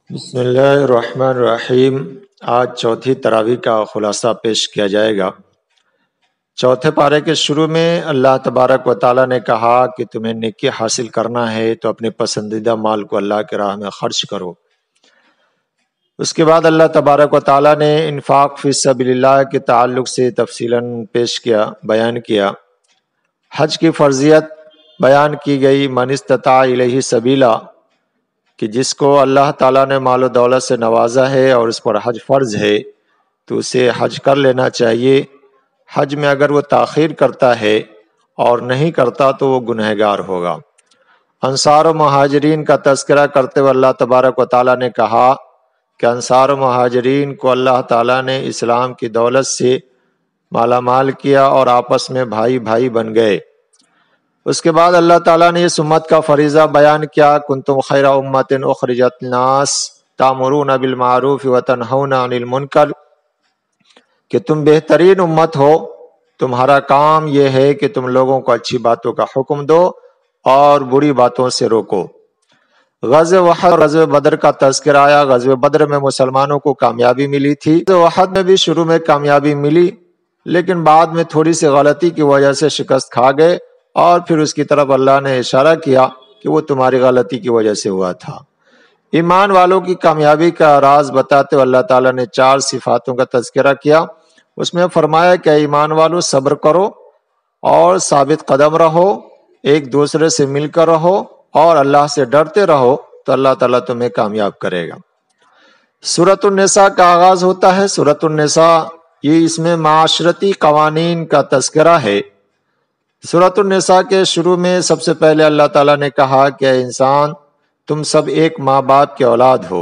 بسم اللہ الرحمن الرحیم۔ آج چوتھی تراویح کا خلاصہ پیش کیا جائے گا۔ چوتھے پارے کے شروع میں اللہ تبارک و تعالیٰ نے کہا کہ تمہیں نیکی حاصل کرنا ہے تو اپنے پسندیدہ مال کو اللہ کے راہ میں خرچ کرو۔ اس کے بعد اللہ تبارک و تعالیٰ نے انفاق فی سبیل اللہ کے تعلق سے تفصیلاً بیان کیا۔ حج کی فرضیت بیان کی گئی، من استطاع الیہ سبیلا، کہ جس کو اللہ تعالیٰ نے مال و دولت سے نوازا ہے اور اس پر حج فرض ہے تو اسے حج کر لینا چاہیے۔ حج میں اگر وہ تاخیر کرتا ہے اور نہیں کرتا تو وہ گنہگار ہوگا۔ انصار و مہاجرین کا تذکرہ کرتے ہوئے اللہ تبارک و تعالیٰ نے کہا کہ انصار و مہاجرین کو اللہ تعالیٰ نے اسلام کی دولت سے مالا مال کیا اور آپس میں بھائی بھائی بن گئے۔ اس کے بعد اللہ تعالیٰ نے اس امت کا فریضہ بیان کیا، کنتم خیر امت اخرجت للناس تأمرون بالمعروف وتنہون عن المنکر، کہ تم بہترین امت ہو، تمہارا کام یہ ہے کہ تم لوگوں کو اچھی باتوں کا حکم دو اور بری باتوں سے روکو۔ غزوہ احد اور غزوہ بدر کا تذکرہ آیا۔ غزوہ بدر میں مسلمانوں کو کامیابی ملی تھی، غزوہ احد میں بھی شروع میں کامیابی ملی لیکن بعد میں تھوڑی سی غلطی کی وجہ سے شکست کھا گئے، اور پھر اس کی طرف اللہ نے اشارہ کیا کہ وہ تمہاری غلطی کی وجہ سے ہوا تھا۔ ایمان والوں کی کامیابی کا راز بتاتے ہوئے اللہ تعالیٰ نے 4 صفاتوں کا تذکرہ کیا۔ اس میں فرمایا کہ ایمان والوں صبر کرو اور ثابت قدم رہو، ایک دوسرے سے مل کر رہو اور اللہ سے ڈرتے رہو تو اللہ تعالیٰ تمہیں کامیاب کرے گا۔ سورۃ النساء کا آغاز ہوتا ہے۔ سورۃ النساء اس میں معاشرتی قوانین کا تذکرہ ہے۔ سورۃ النساء کے شروع میں سب سے پہلے اللہ تعالیٰ نے کہا کہ اے انسان، تم سب ایک ماں باپ کے اولاد ہو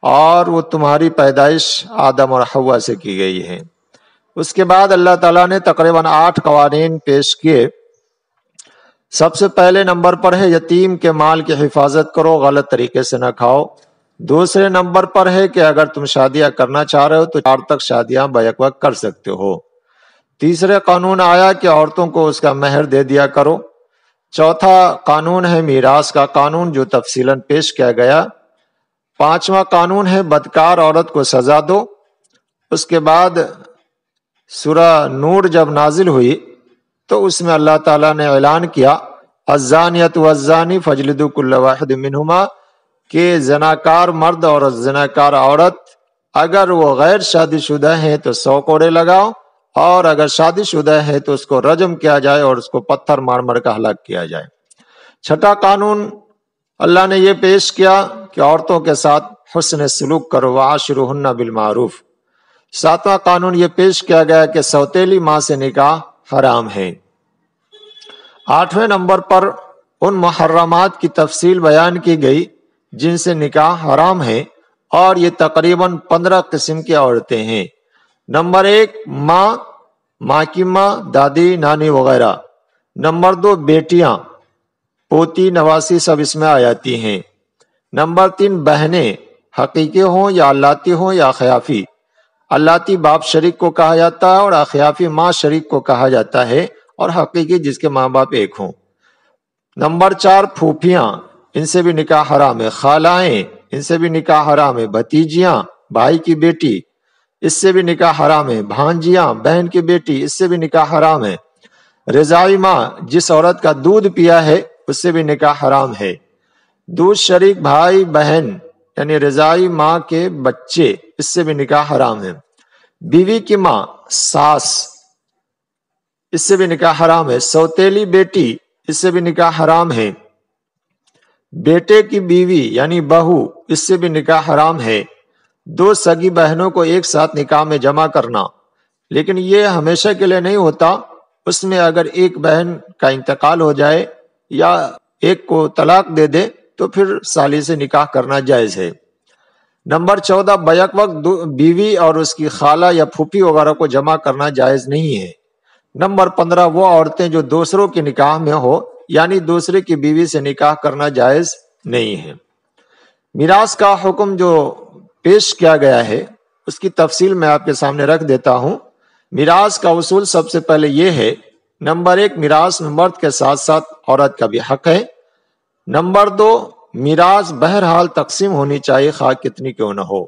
اور وہ تمہاری پیدائش آدم اور حوا سے کی گئی ہے۔ اس کے بعد اللہ تعالیٰ نے تقریباً 8 قوانین پیش کیے۔ سب سے پہلے نمبر پر ہے یتیم کے مال کی حفاظت کرو، غلط طریقے سے نہ کھاؤ۔ دوسرے نمبر پر ہے کہ اگر تم شادیاں کرنا چاہ رہے ہو تو 4 تک شادیاں بیک وقت کر سکتے ہو۔ تیسرے قانون آیا کہ عورتوں کو اس کا مہر دے دیا کرو۔ چوتھا قانون ہے میراث کا قانون جو تفصیلاً پیش کیا گیا۔ 5واں قانون ہے بدکار عورت کو سزا دو۔ اس کے بعد سورہ نور جب نازل ہوئی تو اس میں اللہ تعالیٰ نے اعلان کیا الزانیۃ والزانی فاجلدوا کل واحد منہما، کہ زناکار مرد اور زناکار عورت اگر وہ غیر شادی شدہ ہیں تو 100 کوڑے لگاؤ، اور اگر شادی شدہ ہے تو اس کو رجم کیا جائے اور اس کو پتھر مار مار کر ہلاک کیا جائے۔ چھٹا قانون اللہ نے یہ پیش کیا کہ عورتوں کے ساتھ حسن سلوک کرو، وعاشروہن بالمعروف۔ 7واں قانون یہ پیش کیا گیا کہ سوتیلی ماں سے نکاح حرام ہے۔ 8ویں نمبر پر ان محرمات کی تفصیل بیان کی گئی جن سے نکاح حرام ہے، اور یہ تقریباً 15 قسم کی عورتیں ہیں۔ نمبر 1 ماں کی ماں، دادی، نانی وغیرہ۔ نمبر 2 بیٹیاں، پوتی، نواسی سب اس میں آ جاتی ہیں۔ نمبر 3 بہنیں، حقیقی ہوں یا اللاتی ہوں یا اخیافی۔ اللاتی باپ شریک کو کہا جاتا ہے اور اخیافی ماں شریک کو کہا جاتا ہے، اور حقیقی جس کے ماں باپ ایک ہوں۔ نمبر 4 پھوپھیاں، ان سے بھی نکاح حرام ہے۔ خالائیں، ان سے بھی نکاح حرام ہے۔ بھتیجیاں، بھائی کی بیٹی، اس سے بھی نکاح حرام ہے۔ بھانجیاں، بہن کی بیٹی، اس سے بھی نکاح حرام ہے۔ رضاعی ماں، جس عورت کا دودھ پیا ہے اس سے بھی نکاح حرام ہے۔ دودھ شریک بھائی بہن یعنی رضاعی ماں کے بچے، اس سے بھی نکاح حرام ہے۔ بیوی کی ماں، ساس، اس سے بھی نکاح حرام ہے۔ سوتیلی بیٹی، اس سے بھی نکاح حرام ہے۔ بیٹے کی بیوی یعنی بہو، اس سے بھی نکاح حرام ہے۔ 2 سگی بہنوں کو ایک ساتھ نکاح میں جمع کرنا، لیکن یہ ہمیشہ کے لیے نہیں ہوتا۔ اس میں اگر ایک بہن کا انتقال ہو جائے یا ایک کو طلاق دے دے تو پھر سالی سے نکاح کرنا جائز ہے۔ نمبر 14 بیک وقت بیوی اور اس کی خالہ یا پھوپھی وغیرہ کو جمع کرنا جائز نہیں ہے۔ نمبر 15 وہ عورتیں جو دوسروں کے نکاح میں ہو یعنی دوسرے کی بیوی سے نکاح کرنا جائز نہیں ہے۔ میراث کا حکم جو پیش کیا گیا ہے اس کی تفصیل میں آپ کے سامنے رکھ دیتا ہوں۔ میراث کا اصول سب سے پہلے یہ ہے، نمبر 1 میراث میں مرد کے ساتھ ساتھ عورت کا بھی حق ہے۔ نمبر 2 میراث بہرحال تقسیم ہونی چاہیے خواہ کتنی کیوں نہ ہو۔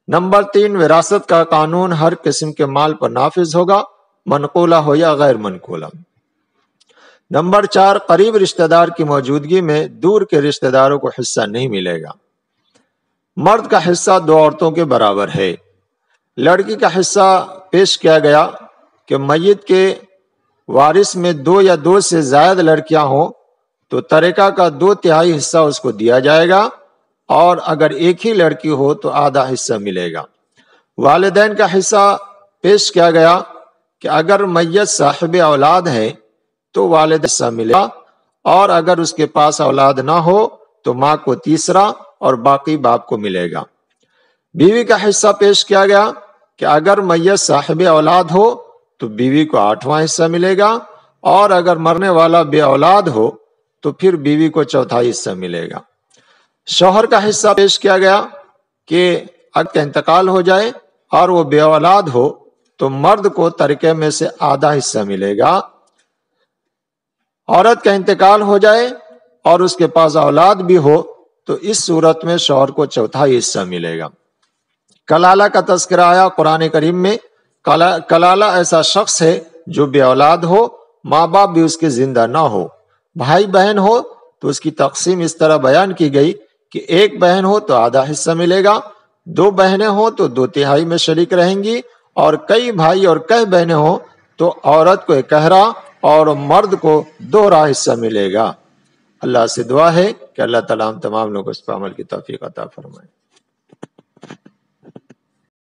نمبر 3، وراثت کا قانون ہر قسم کے مال پر نافذ ہوگا، منقولہ ہو یا غیر منقولہ۔ نمبر 4، قریب رشتہ دار کی موجودگی میں دور کے رشتہ داروں کو حصہ نہیں ملے گا۔ مرد کا حصہ 2 عورتوں کے برابر ہے۔ لڑکی کا حصہ پیش کیا گیا کہ میت کے وارث میں 2 یا 2 سے زائد لڑکیاں ہوں تو ترکہ کا 2/3 حصہ اس کو دیا جائے گا، اور اگر ایک ہی لڑکی ہو تو آدھا حصہ ملے گا۔ والدین کا حصہ پیش کیا گیا کہ اگر میت صاحب اولاد ہے تو والد حصہ ملے گا، اور اگر اس کے پاس اولاد نہ ہو تو ماں کو 1/3 اور باقی باپ کو ملے گا۔ بیوی کا حصہ پیش کیا گیا کہ اگر میت صاحب اولاد ہو تو بیوی کو 8واں حصہ ملے گا، اور اگر مرنے والا بے اولاد ہو تو پھر بیوی کو 4تھائی حصہ ملے گا۔ شوہر کا حصہ پیش کیا گیا کہ اگر انتقال ہو جائے اور وہ بے اولاد ہو تو مرد کو ترکے میں سے آدھا حصہ ملے گا۔ عورت کا انتقال ہو جائے اور اس کے پاس اولاد بھی ہو تو اس صورت میں شوہر کو 4تھائی حصہ ملے گا۔ کلالہ کا تذکرہ آیا قرآن کریم میں۔ کلالہ ایسا شخص ہے جو بے اولاد ہو، ماں باپ بھی اس کے زندہ نہ ہو، بھائی بہن ہو تو اس کی تقسیم اس طرح بیان کی گئی کہ ایک بہن ہو تو آدھا حصہ ملے گا، 2 بہنیں ہوں تو 2/3 میں شریک رہیں گی، اور کئی بھائی اور کئی بہنیں ہوں تو عورت کو 1/2 اور مرد کو 2 حصہ ملے گا۔ اللہ سے دعا ہے کہ اللہ تعالیٰ ہم تمام لوگوں کو اس پر عمل کی توفیق عطا فرمائے۔